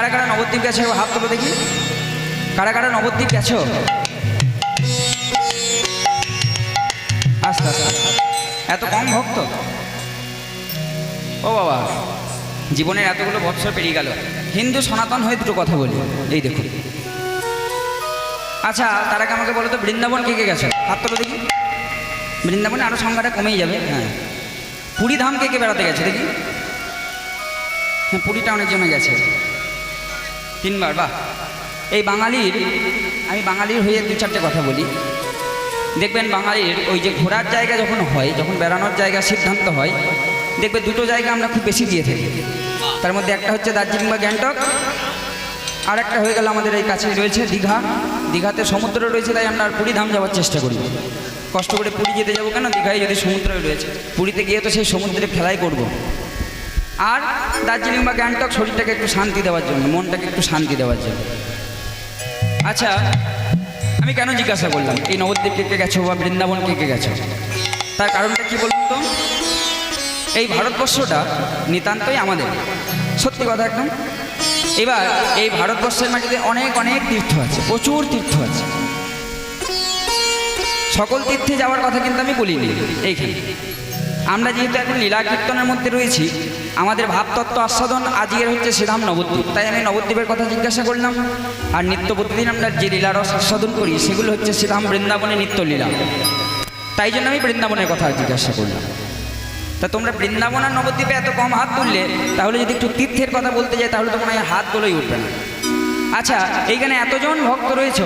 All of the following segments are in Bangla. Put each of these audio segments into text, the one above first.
কারা কারা নবদ্বীপ গেছো হাত তোলো দেখি। কারা কারা নবদ্বীপ গেছো? আস্তে আস্তে, এত কম ভক্ত? ও বাবা, জীবনের এতগুলো বৎসর পেরিয়ে গেল, হিন্দু সনাতন হয়ে দুটো কথা বলি। এই দেখুন, আচ্ছা তার আগে আমাকে বলো তো, বৃন্দাবন কে কে গেছে? হাত তোলো দেখি। বৃন্দাবনে আরও সংখ্যাটা কমেই যাবে। হ্যাঁ, পুরী ধাম কে কে বেড়াতে গেছে দেখি? হ্যাঁ, পুরীটা অনেকজনে গেছে, 3 বার। বাহ। এই বাঙালির, আমি বাঙালির হয়ে 2-4টে কথা বলি। দেখবেন বাঙালির ওই যে ঘোরার জায়গা যখন হয়, যখন বেড়ানোর জায়গা সিদ্ধান্ত হয়, দেখবে দুটো জায়গা আমরা খুব বেশি দিয়ে থাকি। তার মধ্যে একটা হচ্ছে দার্জিলিং বা গ্যাংটক, আর একটা হয়ে গেল আমাদের এই কাছে রয়েছে দীঘা। দীঘাতে সমুদ্র রয়েছে, তাই আমরা পুরী ধাম যাওয়ার চেষ্টা করি। কষ্ট করে পুরী যেতে যাবো কেন, দীঘায় যদি সমুদ্র রয়েছে, পুরীতে গিয়ে তো সেই সমুদ্রে খেলাই করব। আর দার্জিলিং বা গ্যাংটক শরীরটাকে একটু শান্তি দেওয়ার জন্য, মনটাকে একটু শান্তি দেওয়ার জন্য। আচ্ছা, আমি কেন জিজ্ঞাসা করলাম এই নবদ্বীপ কে কে গেছো বা বৃন্দাবন কে কে গেছো? তার কারণটা কি বলুন তো? এই ভারতবর্ষটা নিতান্তই আমাদের, সত্যি কথা একদম। এবার এই ভারতবর্ষের মাটিতে অনেক অনেক তীর্থ আছে, প্রচুর তীর্থ আছে। সকল তীর্থে যাওয়ার কথা কিন্তু আমি বলিনি। এইখানে আমরা যেহেতু এখন লীলা কীর্তনের মধ্যে রয়েছি, আমাদের ভাবতত্ত্ব আস্বাদন আজকের হচ্ছে শ্রীধাম নবদ্বীপ, তাই আমি নবদ্বীপের কথা জিজ্ঞাসা করলাম। আর নিত্য প্রতিদিন আমরা যে লীলারস আস্বাদন করি সেগুলো হচ্ছে শ্রীধাম বৃন্দাবনে নিত্য লীলা, তাই জন্য আমি বৃন্দাবনের কথা জিজ্ঞাসা করলাম। তা তোমরা বৃন্দাবন আর নবদ্বীপে এত কম হাত তুললে, তাহলে যদি একটু তীর্থের কথা বলতে যাই তাহলে তো মনে হয় হাতগুলোই উঠবে না। আচ্ছা, এইখানে এতজন ভক্ত রয়েছে,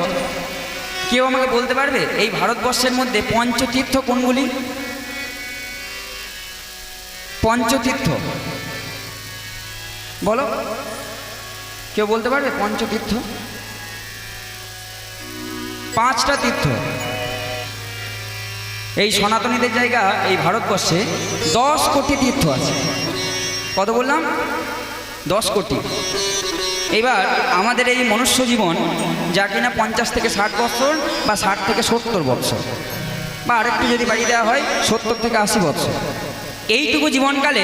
কেউ আমাকে বলতে পারবে এই ভারতবর্ষের মধ্যে পঞ্চতীর্থ কোনগুলি? পঞ্চতীর্থ বলো, কেউ বলতে পারবে পঞ্চতীর্থ? 5টা তীর্থ। এই সনাতনীদের জায়গা এই ভারতবর্ষে 10 কোটি তীর্থ আছে। কত বললাম? 10 কোটি। এবার আমাদের এই মনুষ্য জীবন, যা কিনা 50 থেকে 60 বছর বা 60 থেকে 70 বছর, বা আরেকটু যদি বাড়িয়ে দেওয়া হয় 70 থেকে 80 বছর, এইটুকু জীবনকালে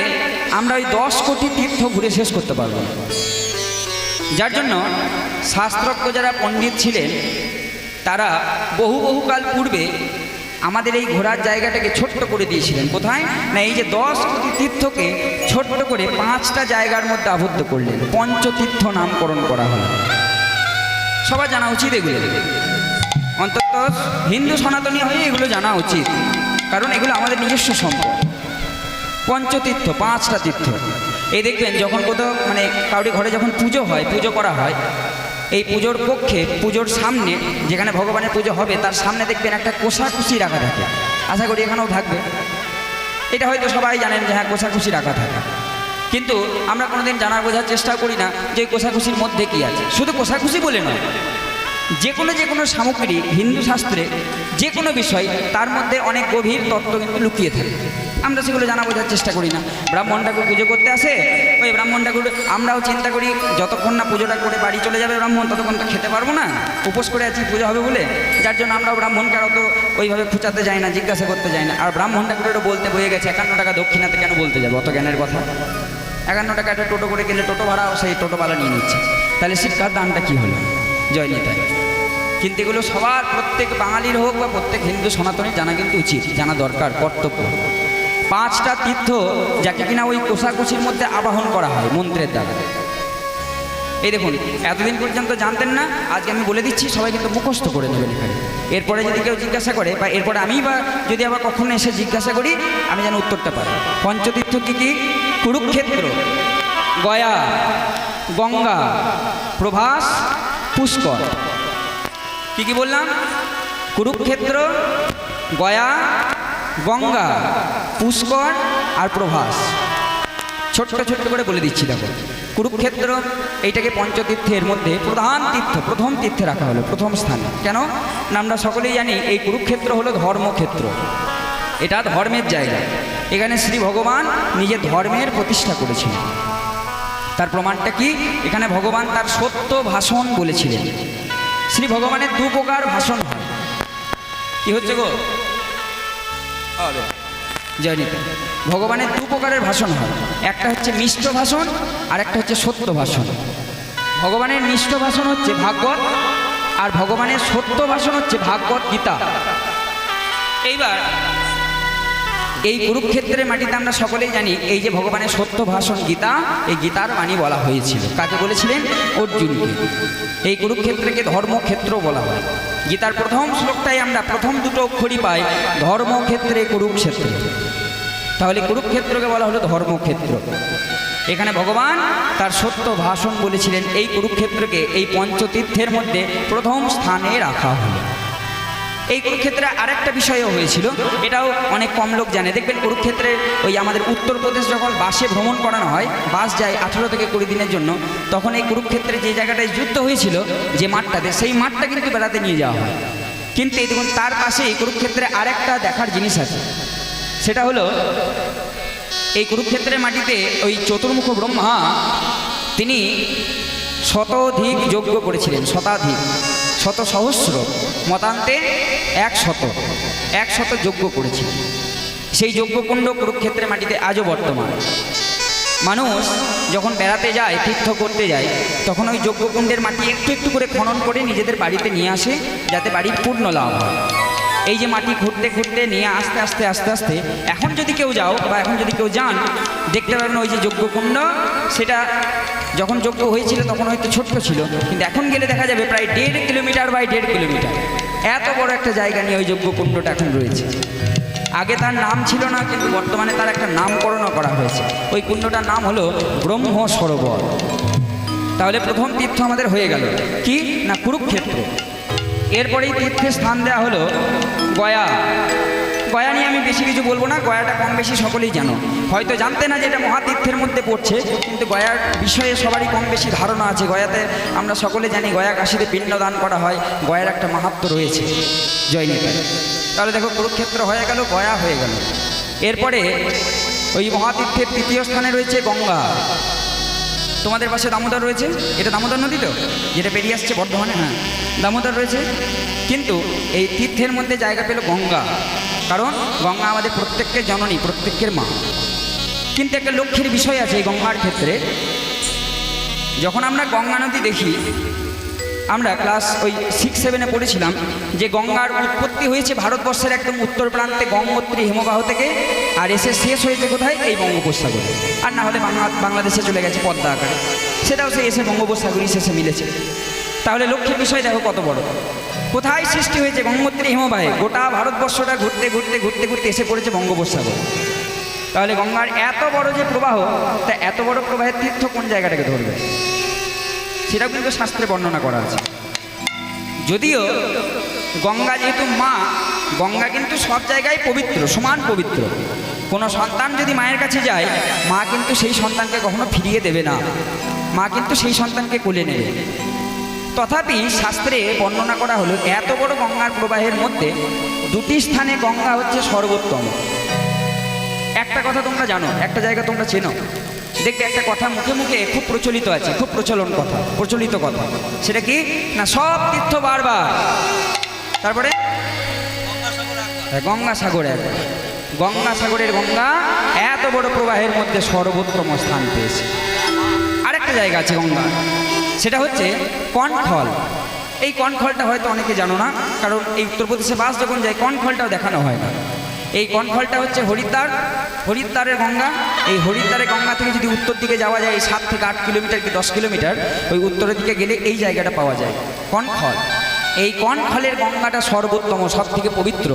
আমরা ওই 10 কোটি তীর্থ ঘুরে শেষ করতে পারব না। যার জন্য শাস্ত্রজ্ঞ যারা পণ্ডিত ছিলেন, তারা বহুকাল পূর্বে আমাদের এই ঘোরার জায়গাটাকে ছোট্ট করে দিয়েছিলেন। কোথায় না, এই যে 10 কোটি তীর্থকে ছোট্ট করে 5টা জায়গার মধ্যে আবদ্ধ করলেন, পঞ্চতীর্থ নামকরণ করা হলো। সবার জানা উচিত এগুলো, অন্তত হিন্দু সনাতনী হয়ে এগুলো জানা উচিত, কারণ এগুলো আমাদের নিজস্ব সম্পদ। পঞ্চতীর্থ, 5টা তীর্থ। এই দেখবেন যখন কোথাও মানে কাউরি ঘরে যখন পুজো হয়, পুজো করা হয়, এই পুজোর কক্ষে, পুজোর সামনে যেখানে ভগবানের পুজো হবে, তার সামনে দেখবেন একটা কোষাকুষি রাখা থাকে। আশা করি এখানেও থাকবে। এটা হয়তো সবাই জানেন যে হ্যাঁ, কোষাকুষি রাখা থাকে, কিন্তু আমরা কোনোদিন জানার বোঝার চেষ্টা করি না যে কোষাকুষির মধ্যে কী আছে। শুধু কোষাকুষি বলে নয়, যে কোনো সামগ্রী হিন্দু শাস্ত্রে যে কোনো বিষয়, তার মধ্যে অনেক গভীর তত্ত্ব কিন্তু লুকিয়ে থাকে। আমরা সেগুলো জানা বোঝার চেষ্টা করি না। ব্রাহ্মণ ঠাকুর পুজো করতে আসে, ওই ব্রাহ্মণ ঠাকুর আমরাও চিন্তা করি যতক্ষণ না পুজোটা করে বাড়ি চলে যাবে ব্রাহ্মণ, ততক্ষণ তো খেতে পারবো না, উপোস করে আছি পুজো হবে বলে। যার জন্য আমরাও ব্রাহ্মণকে আরও তো ওইভাবে খুঁচাতে যাই না, জিজ্ঞাসা করতে যাই না। আর ব্রাহ্মণ ঠাকুরেরও বলতে বয়ে গেছে 51 টাকা দক্ষিণাতে কেন বলতে যাবে, অত জ্ঞানের কথা। 51 টাকা একটা টোটো করে গেলে টোটো ভাড়াও সেই টোটোওয়ালা নিয়ে নিচ্ছে, তাহলে শিক্ষার দানটা কী হলো? জয় নিতাই। কিন্তু এগুলো সবার, প্রত্যেক বাঙালির হোক বা প্রত্যেক হিন্দু সনাতনী জানা কিন্তু উচিত, জানা দরকার, কর্তব্য। 5টা তীর্থ যাকে কিনা ওই কোষাকুষির মধ্যে আবাহন করা হয় মন্ত্রের দ্বারা। এই দেখুন, এতদিন পর্যন্ত জানতেন না, আজকে আমি বলে দিচ্ছি, সবাই কিন্তু মুখস্থ করে নেবেন এখানে। এরপরে যদি কেউ জিজ্ঞাসা করে, বা এরপরে আমি বা যদি আবার কখনো এসে জিজ্ঞাসা করি, আমি যেন উত্তরটা পাই। পঞ্চতীর্থ কী কী? কুরুক্ষেত্র, গয়া, গঙ্গা, প্রভাস, পুষ্কর। কি কি বললাম? কুরুক্ষেত্র, গয়া, গঙ্গা, পুষ্কর আর প্রভাস। ছোট্ট ছোট্ট করে বলে দিচ্ছি। দেখো, কুরুক্ষেত্র এইটাকে পঞ্চতীর্থের মধ্যে প্রধান তীর্থ, প্রথম তীর্থে রাখা হলো, প্রথম স্থানে। কেন না, আমরা সকলেই জানি এই কুরুক্ষেত্র হলো ধর্মক্ষেত্র, এটা ধর্মের জায়গা। এখানে শ্রী ভগবান নিজের ধর্মের প্রতিষ্ঠা করেছিলেন। তার প্রমাণটা কি? এখানে ভগবান তার সত্য ভাষণ বলেছিলেন। শ্রী ভগবানের 2 প্রকার ভাষণ হয়। কি হচ্ছে গো? জয় নিতাই। ভগবানের 2 প্রকারের ভাষণ হয়, একটা হচ্ছে মিষ্ট ভাষণ আর একটা হচ্ছে সত্য ভাষণ। ভগবানের মিষ্ট ভাষণ হচ্ছে ভাগবত, আর ভগবানের সত্য ভাষণ হচ্ছে ভাগবত গীতা। এইবার এই কুরুক্ষেত্রের মাটিতে আমরা সকলেই জানি এই যে ভগবানের সত্য ভাষণ গীতা, এই গীতার বাণী বলা হয়েছিল। কাকে বলেছিলেন? অর্জুনকে। এই কুরুক্ষেত্রকে ধর্মক্ষেত্র বলা হয়। গীতার প্রথম শ্লোকটাই আমরা প্রথম দুটো অক্ষরই পাই, ধর্মক্ষেত্রে কুরুক্ষেত্র। তাহলে কুরুক্ষেত্রকে বলা হলো ধর্মক্ষেত্র। এখানে ভগবান তার সত্য ভাষণ বলেছিলেন। এই কুরুক্ষেত্রকে এই পঞ্চতীর্থের মধ্যে প্রথম স্থানে রাখা হলো। এই কুরুক্ষেত্রে আরেকটা বিষয়ও হয়েছিল, এটাও অনেক কম লোক জানে। দেখবেন কুরুক্ষেত্রে ওই আমাদের উত্তরপ্রদেশ যখন বাসে ভ্রমণ করানো হয়, বাস যায় 18 থেকে 20 দিনের জন্য, তখন এই কুরুক্ষেত্রে যে জায়গাটায় যুদ্ধ হয়েছিল, যে মাঠটাতে, সেই মাঠটা কিন্তু বেড়াতে নিয়ে যাওয়া হয়। কিন্তু এই দেখুন তার পাশে এই কুরুক্ষেত্রে আরেকটা দেখার জিনিস আছে, সেটা হলো এই কুরুক্ষেত্রের মাটিতে ওই চতুর্মুখ ব্রহ্মা তিনি শতাধিক যজ্ঞ করেছিলেন। শতাধিক, শত সহস্র, মতান্তে 100 যজ্ঞ করেছিলেন। সেই যজ্ঞকুণ্ড কুরুক্ষেত্রের মাটিতে আজও বর্তমান। মানুষ যখন বেড়াতে যায়, তীর্থ করতে যায়, তখন ওই যজ্ঞকুণ্ডের মাটি একটু একটু করে খনন করে নিজেদের বাড়িতে নিয়ে আসে, যাতে বাড়ির পূর্ণ লাভ হয়। এই যে মাটি ঘুরতে ঘুরতে নিয়ে আস্তে আস্তে আস্তে আস্তে এখন যদি কেউ যাও বা এখন যদি কেউ যান, দেখতে পাবেন ওই যে যজ্ঞকুণ্ড, সেটা যখন যজ্ঞ হয়েছিল তখন হয়তো ছোট্ট ছিল, কিন্তু এখন গেলে দেখা যাবে প্রায় 1.5 কিলোমিটার বাই 1.5 কিলোমিটার এত বড় একটা জায়গা নিয়ে ওই যজ্ঞকুণ্ডটা এখন রয়েছে। আগে তার নাম ছিল না, কিন্তু বর্তমানে তার একটা নামকরণও করা হয়েছে। ওই কুণ্ডটার নাম হলো ব্রহ্ম সরোবর। তাহলে প্রথম তীর্থ আমাদের হয়ে গেল কি না? কুরুক্ষেত্র। এরপরেই তীর্থের স্থান দেওয়া হলো গয়া। গয়া নিয়ে আমি বেশি কিছু বলবো না, গয়াটা কম বেশি সকলেই জানো। হয়তো জানতে না যে এটা মহাতীর্থের মধ্যে পড়ছে, কিন্তু গয়ার বিষয়ে সবারই কম বেশি ধারণা আছে। গয়াতে আমরা সকলে জানি গয়া কাশীতে পিণ্ডদান করা হয়, গয়ার একটা মাহাত্ম্য রয়েছে জয় নিতাই। তাহলে দেখো কুরুক্ষেত্র হয়ে গেল, গয়া হয়ে গেল। এরপরে ওই মহাতীর্থের তৃতীয় স্থানে রয়েছে গঙ্গা। তোমাদের পাশে দামোদর রয়েছে, এটা দামোদর নদী তো, যেটা পেরিয়ে আসছে বর্ধমানে, হ্যাঁ দামোদর রয়েছে। কিন্তু এই তীর্থের মধ্যে জায়গা পেল গঙ্গা, কারণ গঙ্গা আমাদের প্রত্যেকের জননী, প্রত্যেকের মা। কিন্তু একটা লক্ষ্যের বিষয় আছে এই গঙ্গার ক্ষেত্রে। যখন আমরা গঙ্গা নদী দেখি, আমরা ক্লাস ওই 6-7-এ পড়েছিলাম যে গঙ্গার উৎপত্তি হয়েছে ভারতবর্ষের একদম উত্তর প্রান্তে গঙ্গোত্রী হিমবাহ থেকে, আর এসে শেষ হয়েছে কোথায়? এই বঙ্গোপসাগরে। আর না হলে বাংলাদেশে চলে গেছে পদ্মা আকারে, সেটাও সে এসে বঙ্গোপসাগরই শেষে মিলেছে। তাহলে লক্ষ্যের বিষয় দেখো কত বড়। কোথায় সৃষ্টি হয়েছে? গঙ্গোত্রী হিমবাহে। গোটা ভারতবর্ষটা ঘুরতে ঘুরতে ঘুরতে ঘুরতে এসে পড়েছে বঙ্গোপসাগর। তাহলে গঙ্গার এত বড় যে প্রবাহ, তা এত বড় প্রবাহের তীর্থ কোন জায়গাটাকে ধরবে? সেটাও কিন্তু শাস্ত্রে বর্ণনা করা আছে। যদিও গঙ্গা যেহেতু মা, গঙ্গা কিন্তু সব জায়গায় পবিত্র, সমান পবিত্র। কোনো সন্তান যদি মায়ের কাছে যায়, মা কিন্তু সেই সন্তানকে কখনো ফিরিয়ে দেবে না, মা কিন্তু সেই সন্তানকে কোলে নেবে। তথাপি শাস্ত্রে বর্ণনা করা হলো এত বড় গঙ্গার প্রবাহের মধ্যে দুটি স্থানে গঙ্গা হচ্ছে সর্বোত্তম। একটা কথা তোমরা জানো, একটা জায়গা তোমরা চেনো, দেখবে একটা কথা মুখে মুখে খুব প্রচলিত আছে, খুব প্রচলিত কথা। সেটা কি না? সব তীর্থ বারবার, তারপরে গঙ্গাসাগর একবার। গঙ্গাসাগরের গঙ্গা এত বড় প্রবাহের মধ্যে সর্বোত্তম স্থান পেয়েছে। আরেকটা জায়গা আছে গঙ্গা, সেটা হচ্ছে কনখল। এই কনখলটা হয়তো অনেকে জানো না, কারণ এই উত্তরপ্রদেশে বাস যখন যায় কনখলটাও দেখানো হয় না। এই কনখলটা হচ্ছে হরিদ্বারের গঙ্গা। এই হরিদ্বারের গঙ্গা থেকে যদি উত্তর দিকে যাওয়া যায়, এই 7 থেকে 8 কিলোমিটার কি 10 কিলোমিটার, ওই উত্তরের দিকে গেলে এই জায়গাটা পাওয়া যায়, কনখল। এই কনখলের গঙ্গাটা সর্বোত্তম, সব থেকে পবিত্র।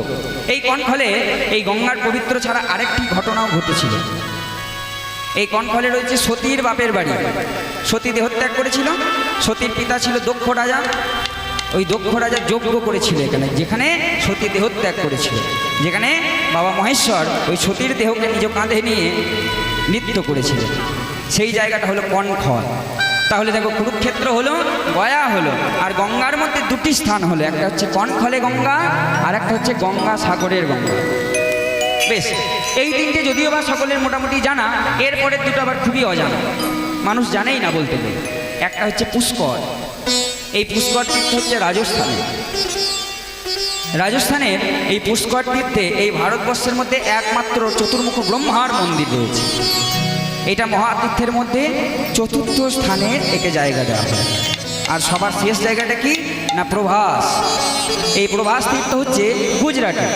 এই কনখলে এই গঙ্গার পবিত্র ছাড়া আরেকটি ঘটনাও ঘটেছিল। এই কনখলে রয়েছে সতীর বাপের বাড়ি। সতী দেহত্যাগ করেছিল। সতীর পিতা ছিল দক্ষ রাজা। ওই দক্ষ রাজা যজ্ঞ করেছিল এখানে, যেখানে সতী দেহত্যাগ করেছিল, যেখানে বাবা মহেশ্বর ওই সতীর দেহকে নিজ কাঁধে নিয়ে নৃত্য করেছিল। সেই জায়গাটা হলো কনখল। তাহলে দেখো কুরুক্ষেত্র হলো, গয়া হলো, আর গঙ্গার মধ্যে দুটি স্থান হলো, একটা হচ্ছে কনখলে গঙ্গা, আর একটা হচ্ছে গঙ্গাসাগরের গঙ্গা। বেশ, এই তিনটে যদিও বা সকলের মোটামুটি জানা, এরপরের দুটো আবার খুবই অজানা, মানুষ জানেই না বলতে গেলে। একটা হচ্ছে পুষ্কর। এই পুষ্কর তীর্থ হচ্ছে রাজস্থানের এই পুষ্কর তীর্থে এই ভারতবর্ষের মধ্যে একমাত্র চতুর্মুখ ব্রহ্মার মন্দির রয়েছে। এটা মহাতীর্থের মধ্যে চতুর্থ স্থানে একে জায়গা দেওয়া হয়। আর সবার শেষ জায়গাটা কি না প্রভাস। এই প্রভাস তীর্থ হচ্ছে গুজরাটে।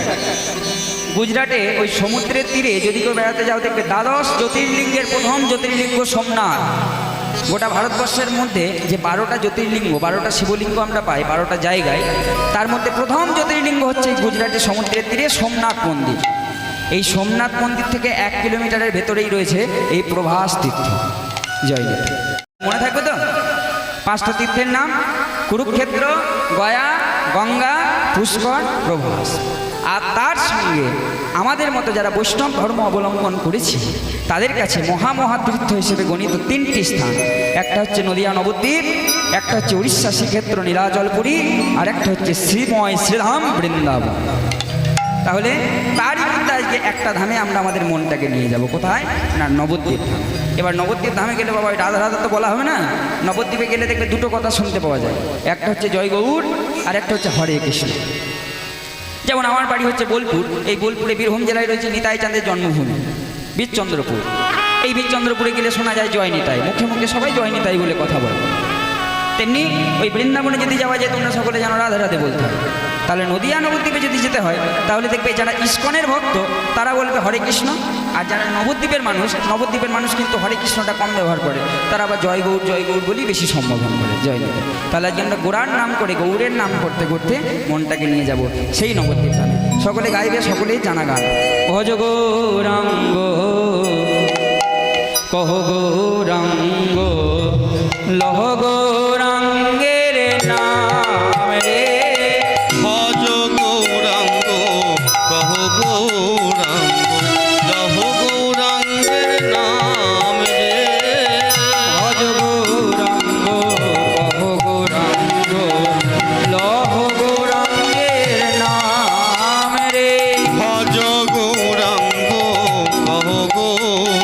গুজরাটে ওই সমুদ্রের তীরে যদি কেউ বেড়াতে যাও দেখবে দ্বাদশ জ্যোতির্লিঙ্গের প্রথম জ্যোতির্লিঙ্গ সোমনাথ। গোটা ভারতবর্ষের মধ্যে যে 12টা জ্যোতির্লিঙ্গ, 12টা শিবলিঙ্গ আমরা পাই 12টা জায়গায়, তার মধ্যে প্রথম জ্যোতির্লিঙ্গ হচ্ছে গুজরাটের সমুদ্রের তীরে সোমনাথ মন্দির। এই সোমনাথ মন্দির থেকে 1 কিলোমিটারের ভেতরেই রয়েছে এই প্রভাস তীর্থ। জয়দেব মনে থাকবে তো? 5টা তীর্থের নাম কুরুক্ষেত্র, গয়া, গঙ্গা, পুষ্কর, প্রভাস। আর তার সঙ্গে আমাদের মতো যারা বৈষ্ণব ধর্ম অবলম্বন করেছি তাদের কাছে মহাতীর্থ হিসেবে গণিত 3টি স্থান। একটা হচ্ছে নদিয়া নবদ্বীপ, একটা হচ্ছে উড়িষ্যা শ্রীক্ষেত্র নীলাচলপুরী, আর একটা হচ্ছে শ্রীময় শ্রীধাম বৃন্দাবন। তাহলে তারই মধ্যে আজকে একটা ধামে আমরা আমাদের মনটাকে নিয়ে যাব। কোথায় না নবদ্বীপ ধাম। এবার নবদ্বীপ ধামে গেলে বাবা রাধা রাধা তো বলা হবে না। নবদ্বীপে গেলে দেখবে দুটো কথা শুনতে পাওয়া যায়, একটা হচ্ছে জয় গৌর আর একটা হচ্ছে হরে কৃষ্ণ। যেমন আমার বাড়ি হচ্ছে বোলপুর, এই বোলপুরে বীরভূম জেলায় রয়েছে নিতাই চাঁদের জন্মভূমি বীরচন্দ্রপুর। এই বীরচন্দ্রপুরে গেলে শোনা যায় জয় নিতাই, মুখে মুখে সবাই জয় নিতাই বলে কথা বলে। তেমনি ওই বৃন্দাবনে যদি যাওয়া যায় তোমরা সকলে জানো রাধে রাধে বলতে হবে। তাহলে নদিয়া নবদ্বীপে যদি যেতে হয় তাহলে দেখবে যারা ইস্কনের ভক্ত তারা বলবে হরে কৃষ্ণ, আর যারা নবদ্বীপের মানুষ কিন্তু হরে কৃষ্ণটা কম ব্যবহার করে, তারা আবার জয় গৌর বলেই বেশি সম্বোধন করে জয় নিতাই। তাহলে আজকে আমরা গোড়ার নাম করে গৌরের নাম করতে করতে মনটাকে নিয়ে যাব সেই নবদ্বীপ ধামে। সকলে গাইবে, সকলেই জানা গান। ভজ গৌরাঙ্গ কহ গৌরাঙ্গ লহ গৌরাঙ্গের নাম রে। ভজ গৌরাঙ্গ কহ গৌরাঙ্গ লহ গৌরাঙ্গের নাম রে। ভজ গৌরাঙ্গ কহ গৌরাঙ্গ লহ গৌরাঙ্গের নাম রে। ভজ গৌরাঙ্গ কহ গৌরাঙ্গ